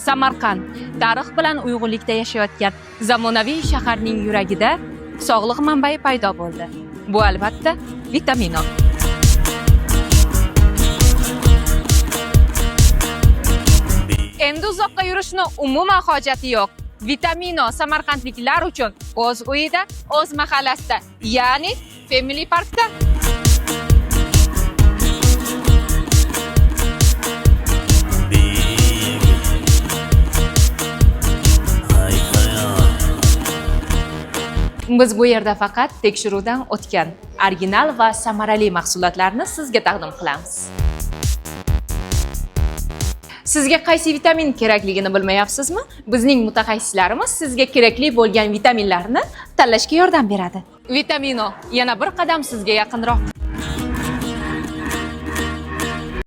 Samarqand tarix bilan uyg'unlikda yashayotgan zamonaviy shaharning yuragida sog'liq manbai paydo bo'ldi. Bu albatta Vitamino. Endi uzoqqa yurishni umuman hojati yo'q. Vitamino samarqandliklar uchun o'z uyida, o'z mahallasida, ya'ni Family Parkda. Biz bu yerda faqat tekshiruvdan o'tgan original va samarali mahsulotlarni sizga taqdim qilamiz. Sizga qaysi vitamin kerakligini bilmayapsizmi? Bizning mutaxassislarimiz sizga kerakli bo'lgan vitaminlarni tanlashga yordam beradi. Vitamino yana bir qadam sizga yaqinroq.